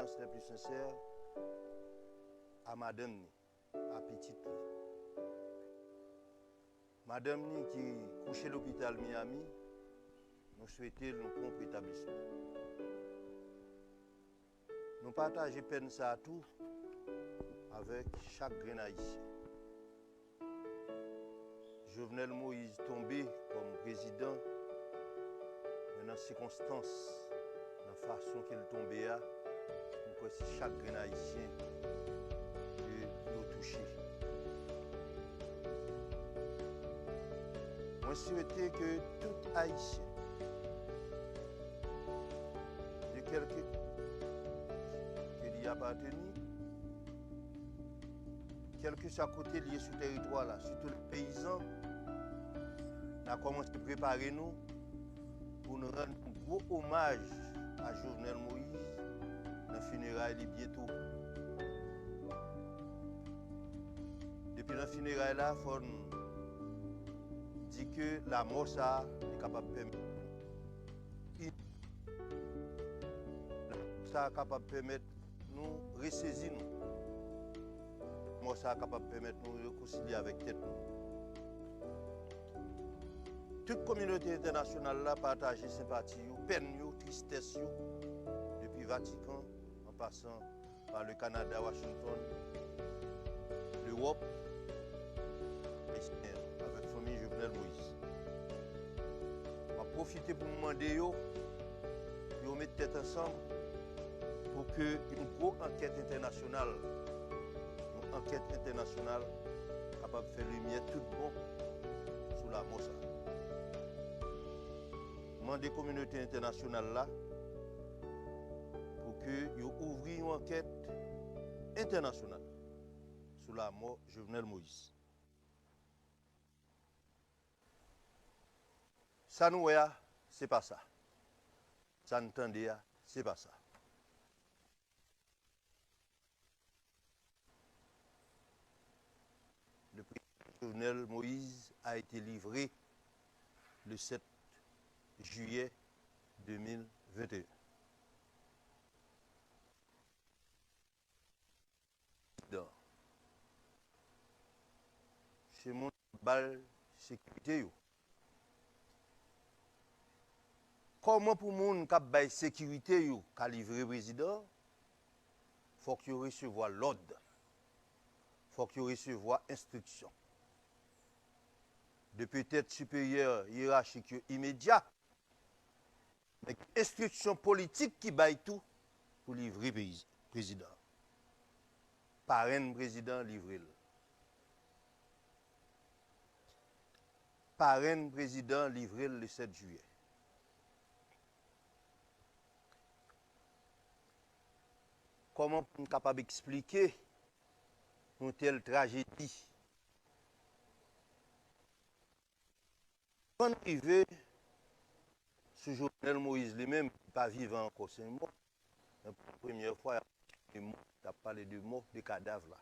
condoléances les plus sincères à madame, à petite. Madame qui couche à l'hôpital Miami, nous souhaitons un prompt rétablissement. Nous partageons peine ça à tout avec chaque grain haïtien. Jovenel Moïse tombé comme président, mais dans les circonstances, dans la façon qu'il tombait, pour que chaque grain haïtien est touché. Moi, je souhaitais que tout haïtien, de quelque qu'il y a appartenu, quel que soit côté lié sur le territoire, là, surtout les paysans, on a commencé à préparer nous pour nous rendre un gros hommage à Jovenel Moïse dans le funérail bientôt. Depuis le funérail là, il faut dire que la mort ça est capable de permettre. Ça est capable de permettre nous ressaisir nous. Moi, ça est capable de permettre nous de réconcilier avec tête. Toute communauté internationale là partage sympathie, peine, tristesse depuis Vatican, en passant par le Canada, Washington, l'Europe, avec la famille Jovenel Moïse. On va profiter pour demander de mettre tête ensemble pour qu'une grosse enquête internationale capable de faire lumière tout bon sur la mort. Demande des communautés internationales là pour qu'ils ouvrent une enquête internationale sur la mort de Jovenel Moïse. Ça nous est, c'est pas ça. Ça nous tendait, c'est pas ça. Le président Jovenel Moïse a été livré le 7 juillet 2021. C'est mon bal sécurité. Comment pour moun k'ap bay sécurité yo ka livrer président, faut qu'il recevoir l'ordre. Faut qu'il recevoir instruction. De peut-être supérieur hiérarchique immédiat, mais instruction politique qui baille tout pour livrer président. Parrain président livré. Parrain président livré le 7 juillet. Comment on est capable d'expliquer une telle tragédie? Quand arrivé, ce Jovenel Moïse lui-même, pas vivant encore, c'est mort. La première fois, il a parlé de mort, de cadavres là.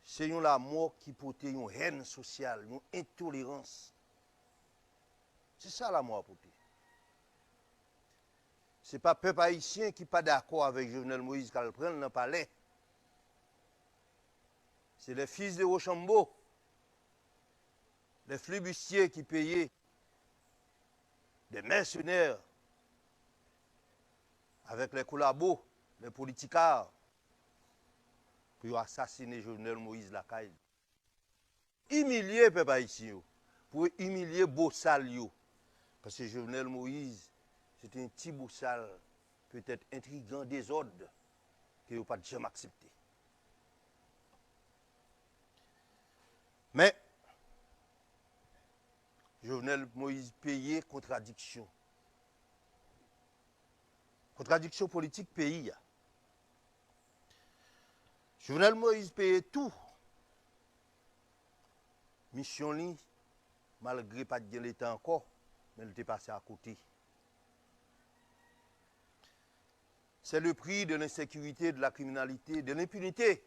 C'est la mort qui portait une haine sociale, une intolérance. C'est ça la mort à porter. Ce n'est pas le peuple haïtien qui n'est pas d'accord avec Jovenel Moïse qu'elle prenne dans le palais. C'est les fils de Rochambeau, les flibustiers qui payaient, des mercenaires, avec les collabos, les politicards, pour assassiner Jovenel Moïse Lacaille. Humilier le peuple haïtien, pour humilier Bossal. Parce que Jovenel Moïse, c'est un petit Bossal, peut-être intriguant, désordre, que vous n'avez pas jamais accepté. Mais, Jovenel Moïse payait contradiction. Contradiction politique pays. Jovenel Moïse payait tout. Mission li, malgré pas de l'État encore, mais elle était passée à côté. C'est le prix de l'insécurité, de la criminalité, de l'impunité.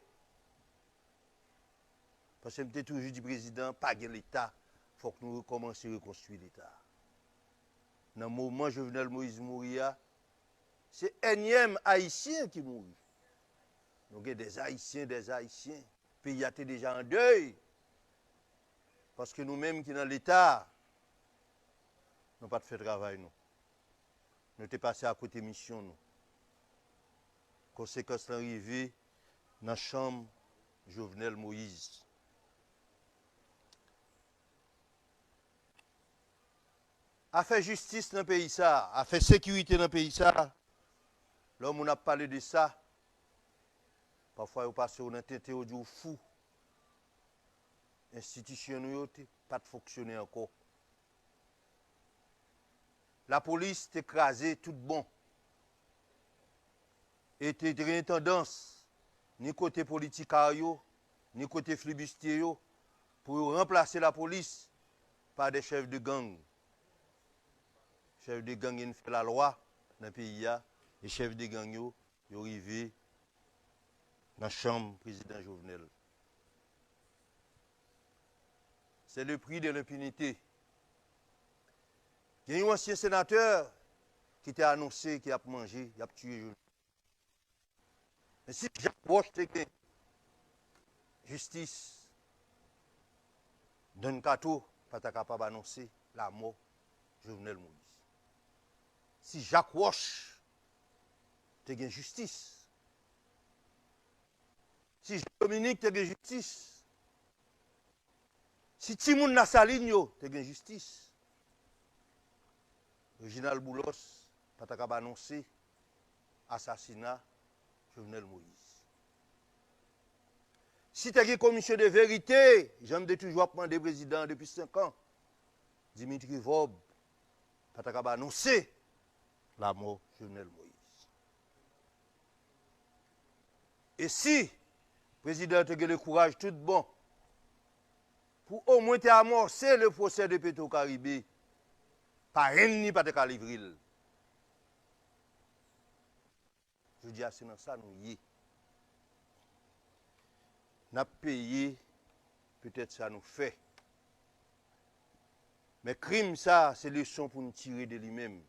Parce que j'étais toujours dit président, pas de l'État, il faut que nous recommencions à reconstruire l'État. Dans le moment où Jovenel Moïse mourir, c'est énième haïtien qui mourit. Nous avons des haïtiens. Le pays a été déjà en deuil. Parce que nous-mêmes qui sommes dans l'État, nous n'avons pas fait travail. Nous sommes passés à côté de mission. Nous. Conséquence l'arrivée dans la chambre Jovenel Moïse. A fait justice dans le pays ça, a fait sécurité dans le pays ça. L'homme on a parlé de ça. Parfois on passe on a tête au dit fou. Institution n'ont pas de fonctionner encore. La police est écrasée tout bon. Et était tendance ni côté politique ni côté flibustier pour remplacer la police par des chefs de gang. Chef de gang qui fait la loi dans le pays, et chef de gang ils arrivé dans la chambre président Jovenel. C'est le prix de l'impunité. Il y a un ancien sénateur qui t'a annoncé qu'il a mangé, il a tué Jovenel. Mais si Jacques Bosch te gagne justice, Don Kato, pas capable d'annoncer la mort de Jovenel Moïse. Si Jacques Roche te gagne justice, si Dominique te gagne justice, si Timoun Nassaligno te gagne justice, Reginald Boulos pas capable d'annoncer assassinat Jovenel Moïse. Si tu as une commission de vérité, j'aime toujours demander président depuis 5 ans, Dimitri Vob, pas capable d'annoncer la mort de Jovenel Moïse. Et si le président a le courage tout bon, pour au moins amorcer le procès de Petro-Caribé, pas rien ni pas de livrer. Je dis à c'est dans ça nous y est. N'a payé, peut-être ça nous fait. Mais crime ça, c'est leçon pour nous tirer de lui-même.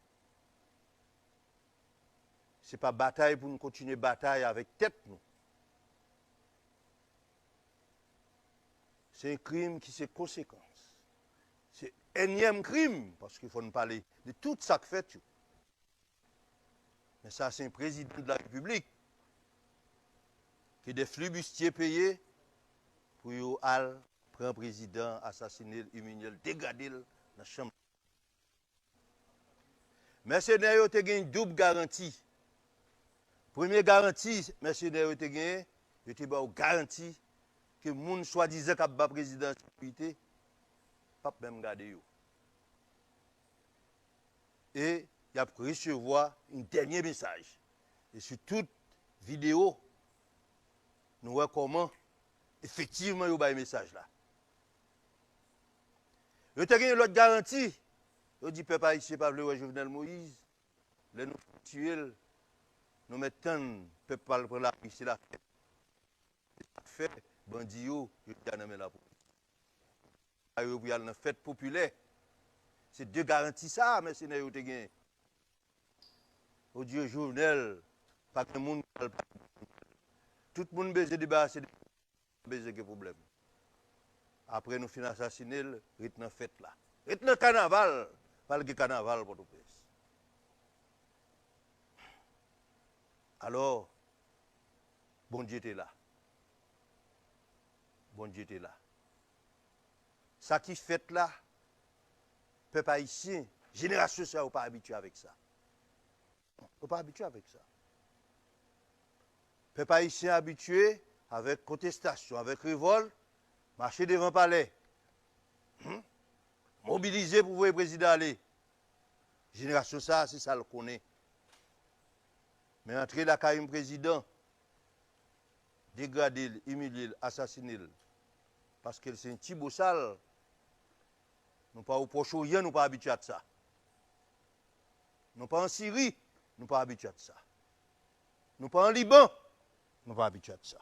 Ce n'est pas bataille pour nous continuer bataille avec tête nous. C'est un crime qui c'est conséquence. C'est énième crime, parce qu'il faut nous parler de tout ça que fait. Mais ça, c'est un président de la République qui est des flibustiers payés pour aller prendre un président, assassiner, humilier, dégrader dans la chambre. Mercenaires ont une double garantie. Première garantie, mercenaires ont une garantie que les gens soi-disant qui ont président de la sécurité, pas même garder yo. Et il a recevoir un dernier message. Et sur toute vidéo, nous voyons comment effectivement il y a un message là. Il y a l'autre garantie. Il dit peuple haïtien pas le Jovenel Moïse. Les nous tuer, nous mettons peuple pas pour la c'est la fête. Fait bandit yo, je dis à la police. Ayo pour aller dans fête populaire. C'est deux garanties ça, mais c'est n'a pas gagné. Au Dieu Jovenel, pas que le monde tout le monde besoin de débarrasser de besoin de problème. Après nous finissons assassiner, rit dans fête là. Rit dans carnaval, pas le carnaval pour tout le Alors, bon Dieu était là. Bon Dieu était là. Ça qui fait là, peuple haïtien, génération ça, on pas habitué avec ça. On pas habitué avec ça. Peuple haïtien habitué avec contestation, avec révolte, marcher devant le palais. Mobiliser pour voir le président aller. Génération ça, c'est ça le connaît. Mais entrer la carrière président, dégrader, humilier, assassiner, parce que c'est un petit beau sale, nous pas au Proche-Orient, nous pas habitués à ça. Nous pas en Syrie, nous pas habitués à ça. Nous pas en Liban, nous pas habitués à ça.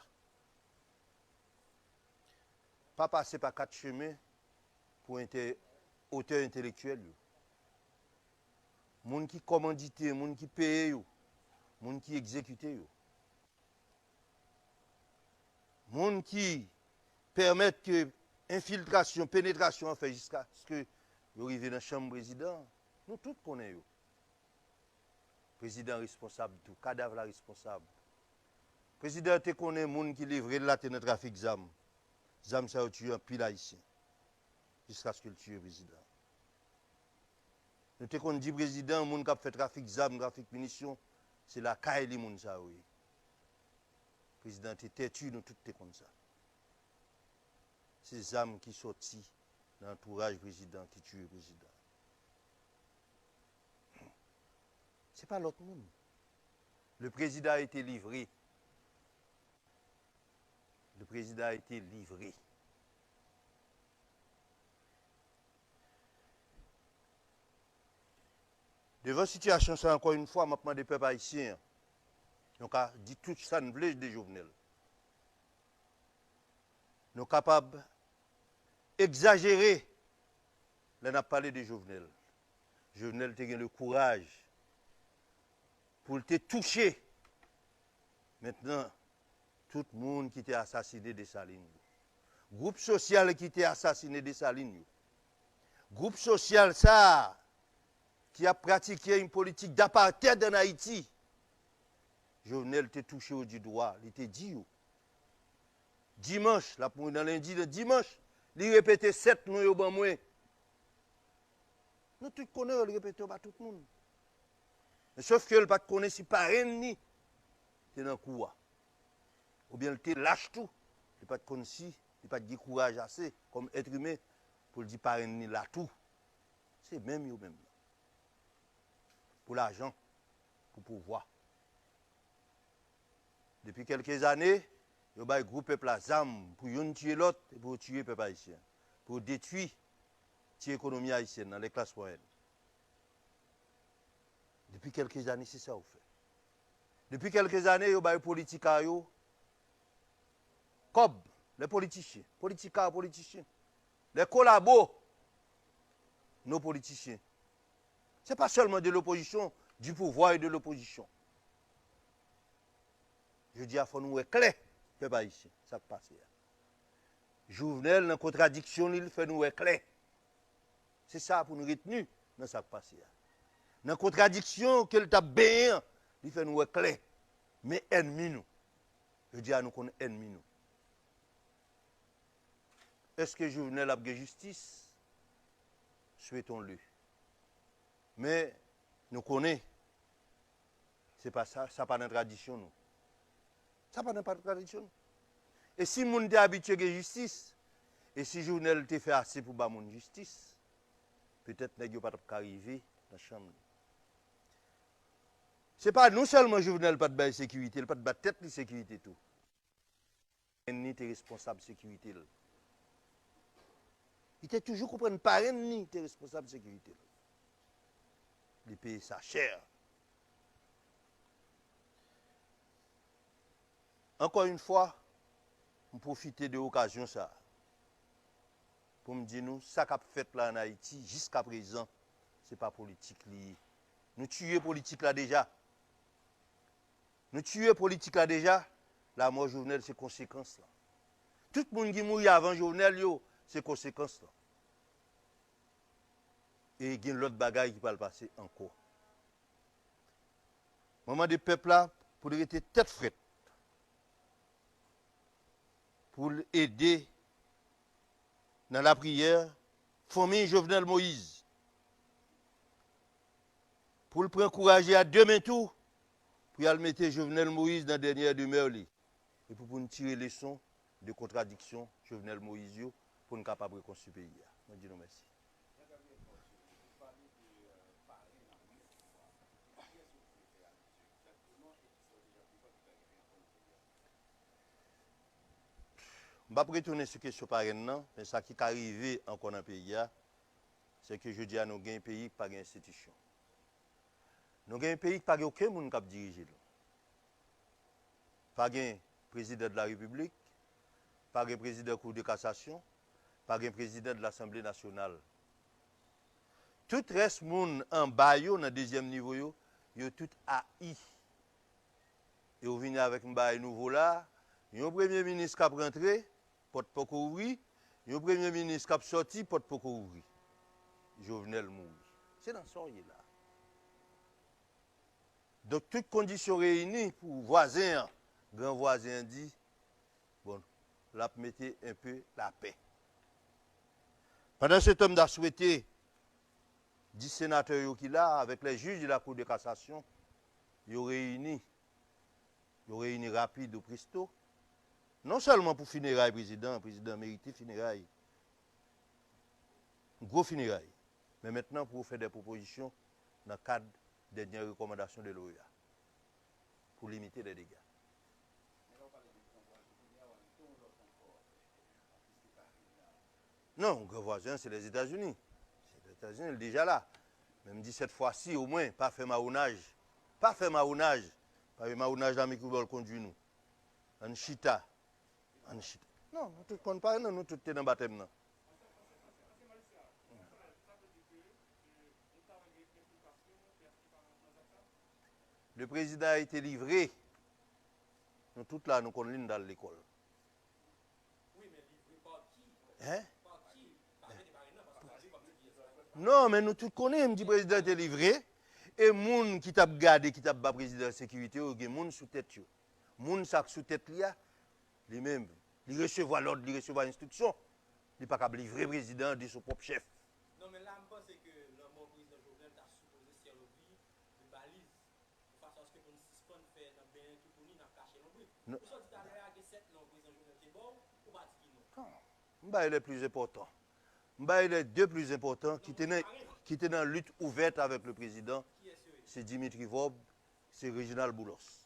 Pas passer par 4 chemins pour un auteur intellectuel. Moun qui commandite, moun qui paye, Moun qui exécute yo. Moun qui permettent que infiltration, pénétration en fait jusqu'à ce que vous arrivez dans la chambre président. Nous tous connaissons. Président responsable tout, cadavre responsable. Président te connaît moun qui livre là dans le trafic zam. Zam ça tué un pile haïtien. Jusqu'à ce que le tue le président. Nous te connaît dit président moun qui a fait trafic zam, trafic munitions, c'est la caille moun ça oui. Président te têtu nous tout te comme ça. Ces âmes qui sortent dans l'entourage président qui tue le président. Ce n'est pas l'autre monde. Le président a été livré. Le président a été livré. Devant la situation, ça encore une fois, maintenant des peuples haïtiens. Donc, a dit tout ça ne voulait des Jovenel. Nous sommes capables d'exagérer. Là, on a parlé de Jovenel. Jovenel a eu le courage pour te toucher. Maintenant, tout le monde qui était assassiné de Salines. Groupe social qui était assassiné de Salines. Groupe social, ça, qui a pratiqué une politique d'apartheid en Haïti. Jovenel te touché au du droit, il te dit. Dimanche, là pour dans lundi, le dimanche, il répétait 7 nous au ban moins. Nous tous connaissons, il répétait pas tout le monde. Mais sauf que le pas connaît si parrain ni, c'est dans le coup. Ou bien il te lâche tout, il pas connaît si, il pas de courage assez, comme être humain, pour le dire parrain ni là tout. C'est même yo même. Pour l'argent, pour pouvoir. Depuis quelques années, il y a un groupe peuple à ZAM pour tuer l'autre et pour tuer le peuple haïtien. Pour détruire l'économie haïtienne dans les classes moyennes. Depuis quelques années, c'est ça qu'on fait. Depuis quelques années, il y a des politiques comme les politiciens, politiciens, les collabos, nos politiciens. Ce n'est pas seulement de l'opposition, du pouvoir et de l'opposition. Je dis à faut nous éclairer, peuple haïtien, ça passe. Jovenel, dans la contradiction, il fait nous éclairer. C'est ça pour nous retenir dans ça passe. Dans la contradiction, qu'il t'a bien, il fait nous éclairer. Mais ennemi nous. Je dis à nous qu'on est ennemi nous. Est-ce que Jovenel a de justice? Souhaitons-le. Mais nous connaissons. C'est pas ça, ça pas dans la tradition nous. Ça pas dans la tradition. Et si moun est habitué à la justice, et si Jovenel te fait assez pour ba moun justice, peut-être qu'il n'y a pas arriver dans la chambre. Ce n'est pas non seulement Jovenel pas de sécurité, il pas de tête de sécurité tout. Il est responsable de sécurité. Il était toujours compris par ennemi, il est responsable de sécurité. Il paye sa chair. Encore une fois, on profite de l'occasion ça pour me dire nous, ça qu'a fait là en Haïti jusqu'à présent, ce n'est pas politique liée. Nous tuons politique là déjà. Nous tuons politique là déjà. La mort Jovenel, c'est conséquence là. Tout le monde qui mourit avant Jovenel, c'est conséquence là. Et il y a l'autre bagaille qui va le passer encore. Moment de peuple là, pour rester tête frette. Pour aider dans la prière, famille Jovenel Moïse. Pour le prendre courage à demain tout, pour y mettre Jovenel Moïse dans la dernière demeure. Et pour nous tirer les leçons de contradiction, Jovenel Moïse, pour nous capable de reconstruire le pays. Je dis merci. Je ne vais pas retourner sur la question parrain, mais ce qui est arrivé encore dans le pays, c'est que je dis à nous avons un pays qui n'a pas d'institution. Nous avons un pays qui n'a pas aucun monde qui dirige. Pas de président de la République, pas de président de la Cour de cassation, pas de président de l'Assemblée nationale. Tout reste monde en bas, dans le deuxième niveau, ils sont tous haïs. et vous venez avec un bail nouveau là, un premier ministre qui a rentré, porte pas ouvrir, un premier ministre qui a sorti, porte pas ouvrir. Jovenel Moïse. C'est dans ce là. Donc, toutes conditions réunies pour voisin, grand voisin dit, bon, la mettez un peu la paix. Pendant cet homme a souhaité 10 sénateurs qui là, avec les juges de la Cour de cassation, ils ont réuni rapide au presto, non seulement pour funérailles le président mérité funérailles, gros funérailles, mais maintenant pour faire des propositions dans le cadre des dernières recommandations de l'OEA, pour limiter les dégâts. Non, grand voisin, c'est les États-Unis. Les États-Unis, déjà là. Même dit cette fois-ci, au moins, pas faire marounage. Pas faire marounage. Pas faire marounage dans le micro conduit nous. En chita. En chita. Non, nous tous ne pas, non, nous tous dans le baptême. Non. Le président a été livré. Nous tous là, nous connaissons dans l'école. Oui, mais livré par qui? Hein? Non, mais nous tous connaissons, le président est livré. Et les gens qui t'a gardé, qui t'a battu président de la sécurité, il y a des gens sous tête. Les gens sous tête, les mêmes, ils reçoivent l'ordre, ils reçoivent l'instruction. Ils ne sont pas livrer le président de son propre chef. Non, mais là, je pense que le président Jovenel a supposé faire le bruit de balise. De façon à ce que nous suspendons faire dans bien tout pour nous, nous cacher le bruit. Vous sortez tout à l'heure avec 7 le président Jovenel qui est bon, ou pas dire non? Il est plus important. Les deux plus importants qui étaient dans la lutte ouverte avec le président, c'est Dimitri Vob, c'est Réginald Boulos.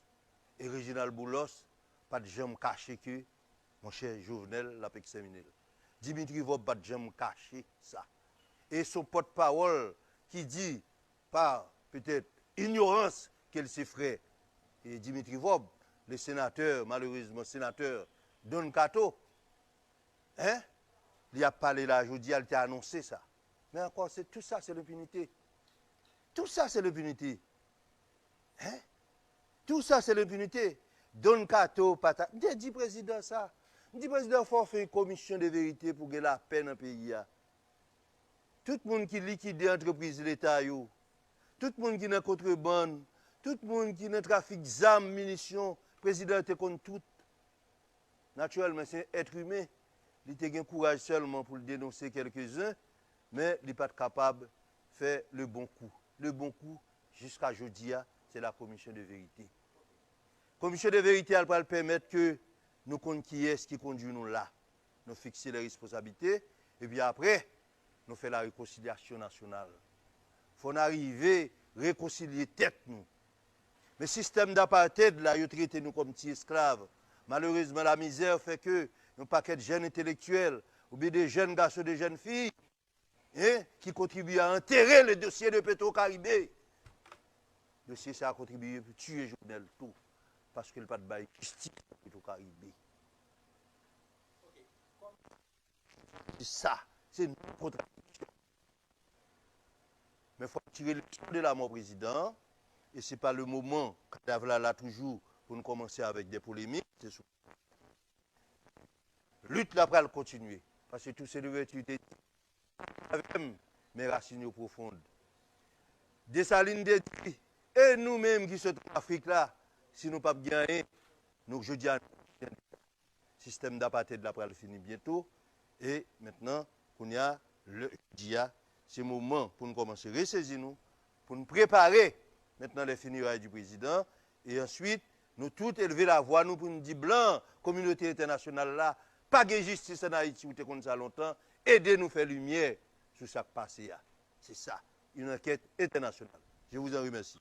Et Réginald Boulos, pas de jamais caché que mon cher Jovenel l'a examiné. Dimitri Vob, pas de jamais caché ça. Et son porte-parole qui dit, par peut-être ignorance qu'elle s'est frère, et Dimitri Vob, le sénateur, malheureusement sénateur Don Cato, hein? Il a parlé là, je dis, il a annoncé ça. Mais encore, tout ça, c'est l'impunité. Tout ça, c'est l'impunité. Hein? Tout ça, c'est l'impunité. Don Cato, pata. Dis président ça. Dis président, il faut faire une commission de vérité pour que la paix dans le pays. Tout le monde qui liquide l'entreprise de l'État, tout le monde qui est dans contrebande, tout le monde qui est dans trafic d'armes, munitions, le président était contre tout. Naturellement, c'est un être humain. Il a eu courage seulement pour le dénoncer quelques-uns, mais il n'est pas capable de faire le bon coup. Le bon coup, jusqu'à aujourd'hui, c'est la commission de vérité. La commission de vérité, elle va permettre que nous connaissions qui est-ce qui conduit nous là. Nous fixer les responsabilités, et puis après, nous faisons la réconciliation nationale. Il faut arriver à réconcilier tête nous. Le système d'apartheid, là, il traite nous comme petits esclaves. Malheureusement, la misère fait que un paquet de jeunes intellectuels, ou bien des jeunes garçons, des jeunes filles, hein, qui contribuent à enterrer le dossier de Petro-Caribé. Le dossier, ça a contribué pour tuer Jovenel tout, parce qu'il n'y a pas de bail justice pour Petro-Caribé. C'est ça, c'est une contradiction. Mais il faut tirer le son de la mort président, et ce n'est pas le moment, cadavre là toujours, pour nous commencer avec des polémiques. Lutte là pour continuer. Parce que tout c'est l'ouverture avec mes racines profondes. Dessalines dit, et nous-mêmes qui sommes en Afrique là, si nous ne pas gagner, nous je dis à le système d'apartheid là pour finir bientôt. Et maintenant, on y a le dia, c'est le moment pour nous commencer à ressaisir nous, pour nous préparer maintenant les funérailles du président. Et ensuite, nous tous élever la voix, nous pour nous dire blanc, communauté internationale là, pas de justice en Haïti, où tu es comme ça longtemps, aidez-nous à faire lumière sur ce qui passe. C'est ça, une enquête internationale. Je vous en remercie.